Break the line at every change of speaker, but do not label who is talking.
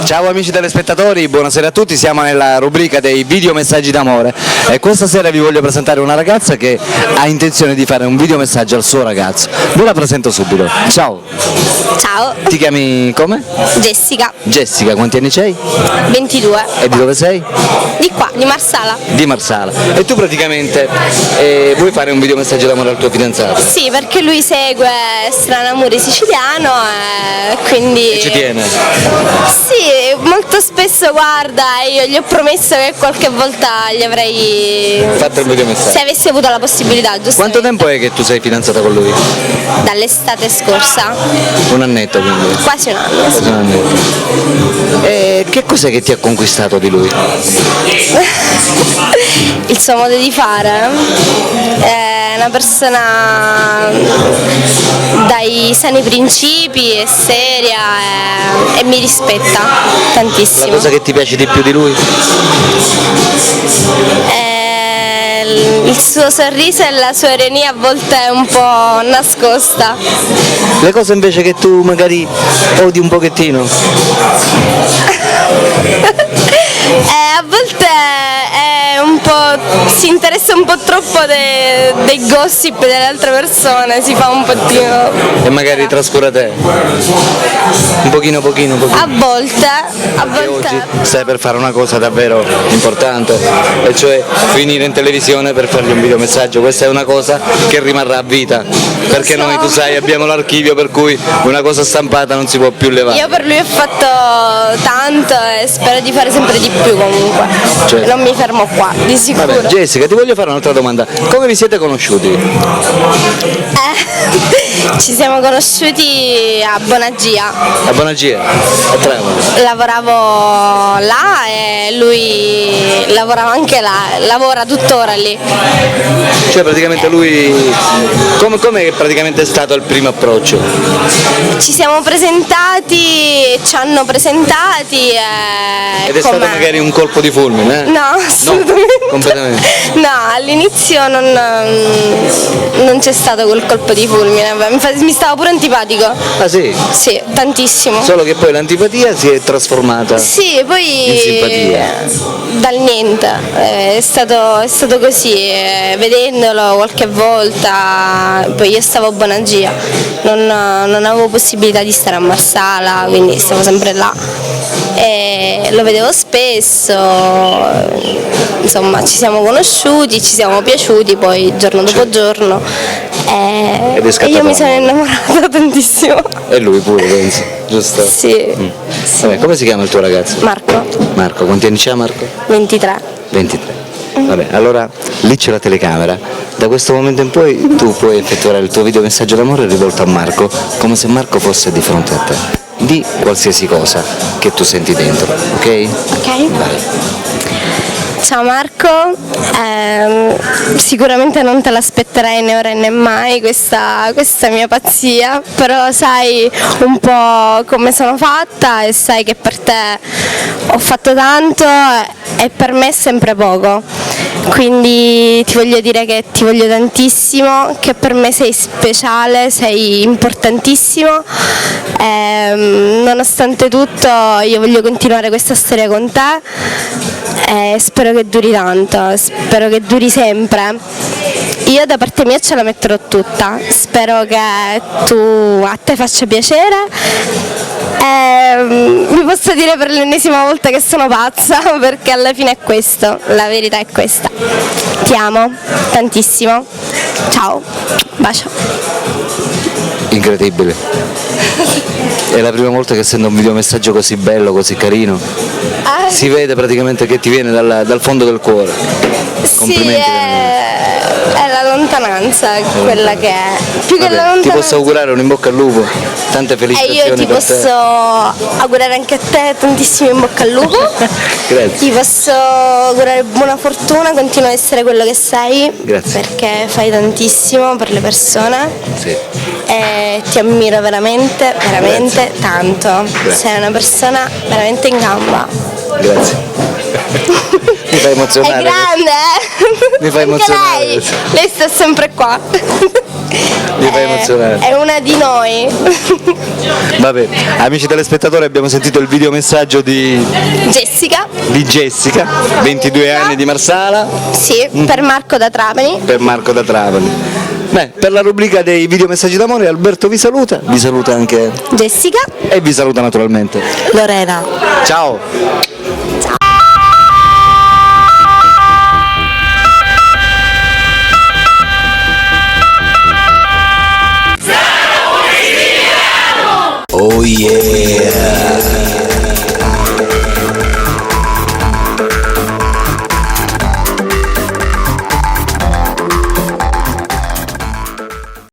Ciao amici telespettatori, buonasera a tutti, siamo nella rubrica dei video messaggi d'amore e questa sera vi voglio presentare una ragazza che ha intenzione di fare un video messaggio al suo ragazzo. Ve la presento subito. Ciao.
Ciao.
Ti chiami come?
Jessica.
Jessica, quanti anni c'hai?
22.
E di dove sei?
Di qua, di Marsala.
Di Marsala. E tu praticamente vuoi fare un video messaggio d'amore al tuo fidanzato?
Sì, perché lui segue Strano Amore Siciliano e quindi...
E ci tiene?
Sì, molto spesso guarda e io gli ho promesso che qualche volta gli avrei...
Fatto il video messaggio?
Se avessi avuto la possibilità, giusto?
Quanto tempo è che tu sei fidanzata con lui?
Dall'estate scorsa.
Un annetto quindi?
Quasi un anno.
Quasi un annetto. E che cos'è che ti ha conquistato di lui?
Il suo modo di fare è una persona dai sani principi, è seria e mi rispetta
La
tantissimo.
cosa che ti piace di più di lui?
Il suo sorriso e la sua ironia a volte è un po' nascosta.
Le cose invece che tu magari odi un pochettino?
A volte è un po', si interessa un po' troppo dei gossip delle altre persone, si fa un pochino.
E magari trascura te? Un pochino.
A volte.
E oggi stai per fare una cosa davvero importante, e cioè finire in televisione per fargli un videomessaggio. Questa è una cosa che rimarrà a vita, perché noi, tu sai, abbiamo l'archivio per cui una cosa stampata non si può più levare.
Io per lui ho fatto tanto e spero di fare sempre di più comunque.
Cioè.
Non mi fermo qua, di sicuro.
Vabbè, Jessica, ti voglio fare un'altra domanda. Come vi siete conosciuti?
Ci siamo conosciuti a Bonagia.
A Bonagia? A Trevano?
Lavoravo là e lui lavorava anche là, lavora tuttora lì.
Cioè praticamente lui... Come praticamente è stato il primo approccio?
Ci siamo presentati, ci hanno presentati
Ed è stato magari un colpo di fulmine?
No, assolutamente.
No, completamente.
No, all'inizio non c'è stato quel colpo di fulmine, mi stava pure antipatico.
Ah sì?
Sì, tantissimo.
Solo che poi l'antipatia si è trasformata
Sì, poi
in simpatia.
Dal niente, è stato così, vedendolo qualche volta, poi io stavo a Bonagia, non avevo possibilità di stare a Marsala, quindi stavo sempre là e lo vedevo spesso, insomma ci siamo conosciuti, ci siamo piaciuti poi giorno dopo giorno e io mi sono innamorata tantissimo.
E lui pure, penso, giusto?
Sì.
Vabbè, come si chiama il tuo ragazzo?
Marco.
Marco, quanti anni c'ha Marco?
23.
23. Vabbè, allora lì c'è la telecamera. Da questo momento in poi tu puoi effettuare il tuo video messaggio d'amore rivolto a Marco, come se Marco fosse di fronte a te. Di qualsiasi cosa che tu senti dentro, ok?
Ok.
Vai.
Ciao Marco, sicuramente non te l'aspetterai né ora né mai questa mia pazzia, però sai un po' come sono fatta e sai che per te ho fatto tanto e per me è sempre poco. Quindi ti voglio dire che ti voglio tantissimo, che per me sei speciale, sei importantissimo. Nonostante tutto io voglio continuare questa storia con te e spero che duri tanto, spero che duri sempre. Io da parte mia ce la metterò tutta, spero che a te faccia piacere. Vi posso dire per l'ennesima volta che sono pazza, perché alla fine è questo, la verità è questa. Ti amo tantissimo, ciao, bacio.
Incredibile. È la prima volta che sento un videomessaggio così bello, così carino. Si vede praticamente che ti viene dal fondo del cuore. Complimenti.
Sì, è la lontananza quella che è. Più che la lontananza.
Ti posso augurare un in bocca al lupo, tante felicitazioni.
E io ti posso augurare anche a te tantissimo in bocca al lupo.
Grazie.
Ti posso augurare buona fortuna, continua a essere quello che sei.
Grazie.
Perché fai tantissimo per le persone.
Sì.
E ti ammiro veramente, veramente tanto.
Grazie.
Sei una persona veramente in gamba.
Grazie. Mi fai
È
emozionare.
grande,
Mi fai
Anche
emozionare.
lei sta sempre qua.
Mi fai emozionare.
È una di noi.
Vabbè, amici telespettatori, abbiamo sentito il videomessaggio di
Jessica,
Jessica, 22 anni di Marsala,
sì, per Marco da Trapani.
per Marco da Trapani. Beh, per la rubrica dei videomessaggi d'amore Alberto vi saluta anche
Jessica,
e vi saluta naturalmente.
Lorena.
Ciao! Oh yeah!